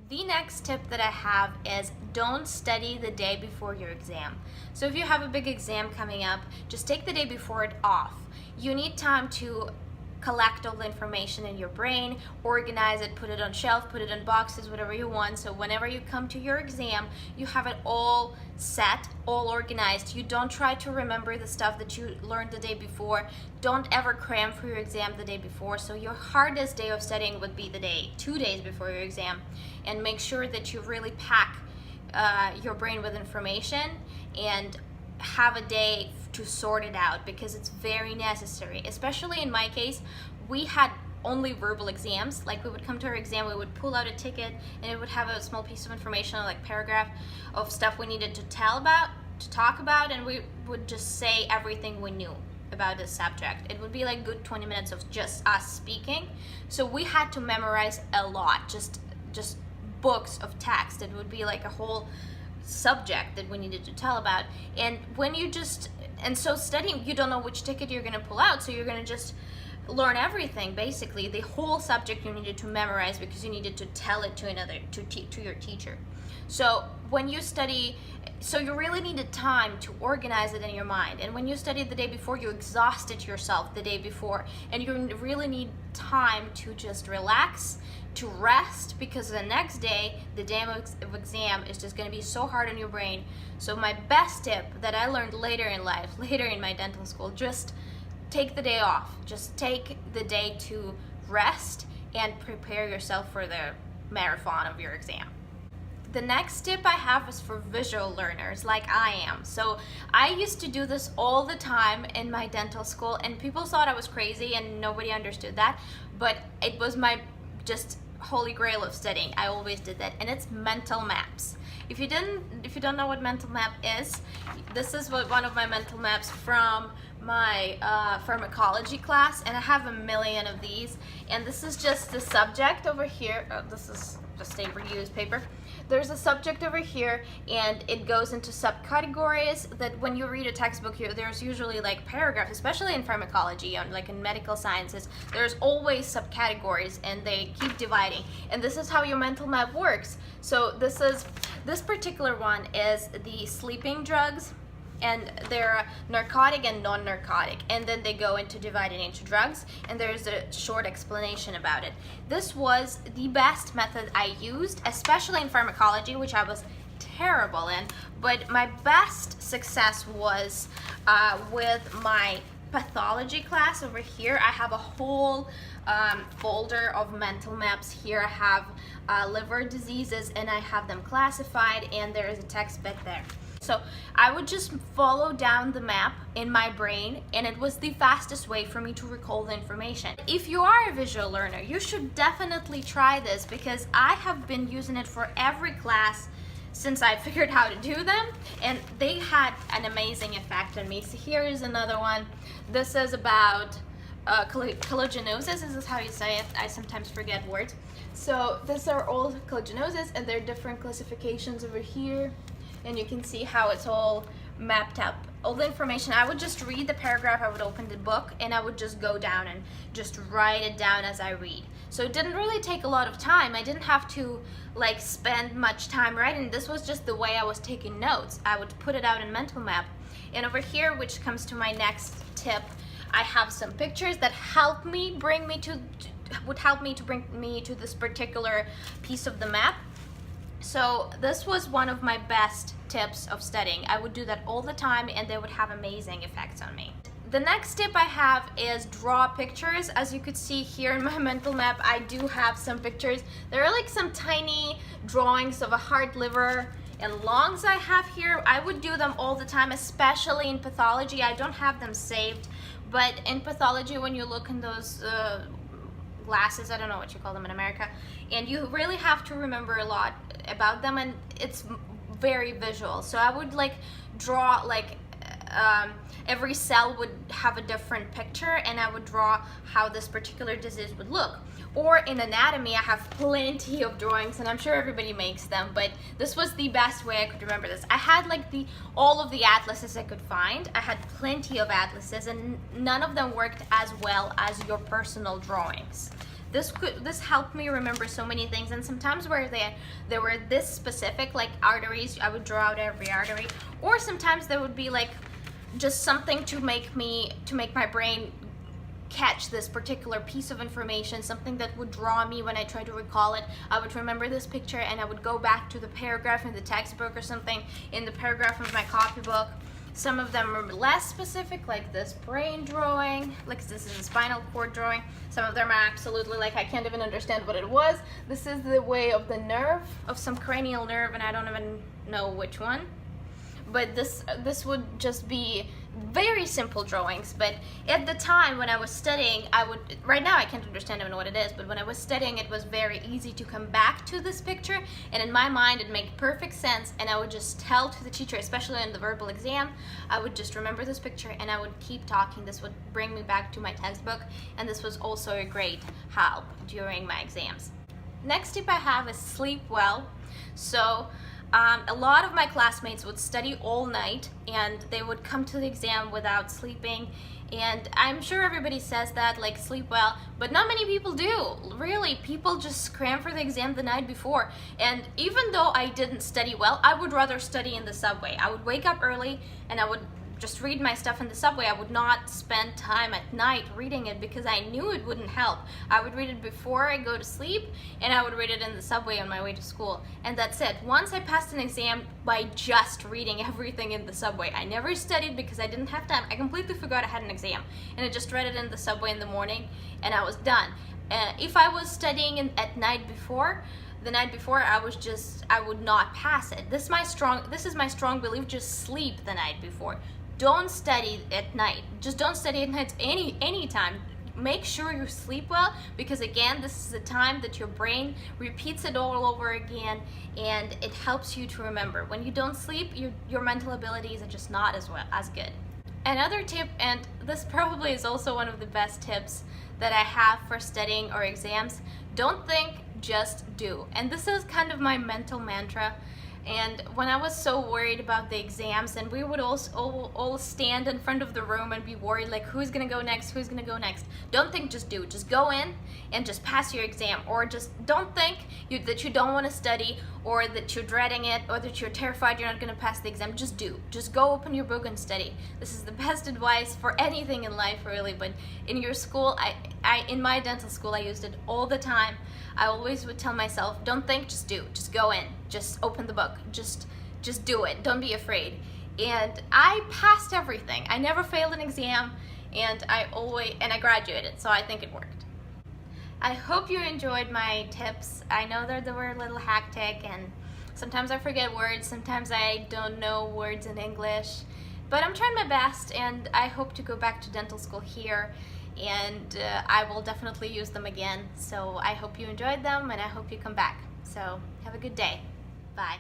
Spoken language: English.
The next tip that I have is don't study the day before your exam. So if you have a big exam coming up, just take the day before it off. You need time to collect all the information in your brain, organize it, put it on shelf, put it in boxes, whatever you want. So whenever you come to your exam, you have it all set, all organized. You don't try to remember the stuff that you learned the day before. Don't ever cram for your exam the day before. So your hardest day of studying would be the day, 2 days before your exam. And make sure that you really pack your brain with information and have a day to sort it out, because it's very necessary. Especially in my case, we had only verbal exams. Like, we would come to our exam, we would pull out a ticket, and it would have a small piece of information, like paragraph of stuff we needed to talk about, and we would just say everything we knew about the subject. It would be like good 20 minutes of just us speaking. So we had to memorize a lot, just books of text. It would be like a whole subject that we needed to tell about. And so studying, you don't know which ticket you're going to pull out, so you're going to just learn everything. Basically the whole subject you needed to memorize, because you needed to tell it to your teacher. So when you study, so you really needed time to organize it in your mind. And when you studied the day before, you exhausted yourself the day before, and you really need time to just relax, to rest, because the next day, the day of exam, is just going to be so hard on your brain. So my best tip that I learned later in life, later in my dental school, just take the day off. Just take the day to rest and prepare yourself for the marathon of your exam. The next tip I have is for visual learners like I am. So I used to do this all the time in my dental school, and people thought I was crazy and nobody understood that, but it was my just holy grail of studying. I always did that, and it's mental maps. If you don't know what mental map is, this is one of my mental maps from my pharmacology class, and I have a million of these. And this is just the subject over here. This is just a reused paper. There's a subject over here, and it goes into subcategories that when you read a textbook, there's usually like paragraphs, especially in pharmacology and like in medical sciences, there's always subcategories, and they keep dividing. And this is how your mental map works. So this particular one is the sleeping drugs, and they're narcotic and non-narcotic, and then they go into dividing into drugs, and there's a short explanation about it. This was the best method I used, especially in pharmacology, which I was terrible in, but my best success was with my pathology class. Over here I have a whole folder of mental maps. Here I have liver diseases, and I have them classified, and there is a text bit there. So I would just follow down the map in my brain, and it was the fastest way for me to recall the information. If you are a visual learner, you should definitely try this, because I have been using it for every class since I figured how to do them, and they had an amazing effect on me. So here is another one. This is about collagenoses. This is how you say it. I sometimes forget words. So these are all collagenoses, and there are different classifications over here. And you can see how it's all mapped up. All the information, I would just read the paragraph, I would open the book, and I would just go down and just write it down as I read. So it didn't really take a lot of time. I didn't have to like spend much time writing. This was just the way I was taking notes. I would put it out in mental map. And over here, which comes to my next tip, I have some pictures that would help me to bring me to this particular piece of the map. So this was one of my best tips of studying. I would do that all the time, and they would have amazing effects on me. The next tip I have is draw pictures. As you could see here in my mental map, I do have some pictures. There are like some tiny drawings of a heart, liver, and lungs I have here. I would do them all the time, especially in pathology. I don't have them saved, but in pathology, when you look in those glasses, I don't know what you call them in America, and you really have to remember a lot about them, and it's very visual. So I would like draw like every cell would have a different picture, and I would draw how this particular disease would look. Or in anatomy, I have plenty of drawings, and I'm sure everybody makes them, but this was the best way I could remember this. I had like all of the atlases I could find. I had plenty of atlases, and none of them worked as well as your personal drawings. this helped me remember so many things. And sometimes where they were this specific, like arteries, I would draw out every artery, or sometimes there would be like just something to make my brain catch this particular piece of information, something that would draw me when I try to recall it. I would remember this picture and I would go back to the paragraph in the textbook or something in the paragraph of my copybook. Some of them are less specific, like this brain drawing, like this is a spinal cord drawing. Some of them are absolutely like I can't even understand what it was. This is the way of the nerve, of some cranial nerve, and I don't even know which one. But this would just be very simple drawings. But at the time when I was studying, right now I can't understand even what it is, but when I was studying, it was very easy to come back to this picture, and in my mind it made perfect sense, and I would just tell to the teacher, especially in the verbal exam, I would just remember this picture and I would keep talking. This would bring me back to my textbook, and this was also a great help during my exams. Next tip I have is sleep well. So a lot of my classmates would study all night and they would come to the exam without sleeping, and I'm sure everybody says that, like, sleep well, but not many people do. Really, people just cram for the exam the night before, and even though I didn't study well, I would rather study in the subway. I would wake up early and I would just read my stuff in the subway. I would not spend time at night reading it because I knew it wouldn't help. I would read it before I go to sleep, and I would read it in the subway on my way to school. And that's it. Once I passed an exam by just reading everything in the subway. I never studied because I didn't have time. I completely forgot I had an exam, and I just read it in the subway in the morning, and I was done. If I was studying at the night before, I would not pass it. This is my strong belief. Just sleep the night before. Don't study at night. Just don't study at night any time. Make sure you sleep well, because again, this is the time that your brain repeats it all over again, and it helps you to remember. When you don't sleep, your mental abilities are just not as good. Another tip, and this probably is also one of the best tips that I have for studying or exams: don't think, just do. And this is kind of my mental mantra. And when I was so worried about the exams, and we would all stand in front of the room and be worried, like, who's gonna go next, who's gonna go next? Don't think, just do. Just go in and just pass your exam. Or just don't think that you don't want to study, or that you're dreading it, or that you're terrified you're not gonna pass the exam. Just do. Just go open your book and study. This is the best advice for anything in life, really, but in your school, in my dental school, I used it all the time. I always would tell myself, don't think, just do. Just go in. Just open the book. Just do it. Don't be afraid. And I passed everything. I never failed an exam, and I graduated, so I think it worked. I hope you enjoyed my tips. I know that they were a little hectic, and sometimes I forget words, sometimes I don't know words in English, but I'm trying my best, and I hope to go back to dental school here, and I will definitely use them again. So I hope you enjoyed them, and I hope you come back. So have a good day. Bye.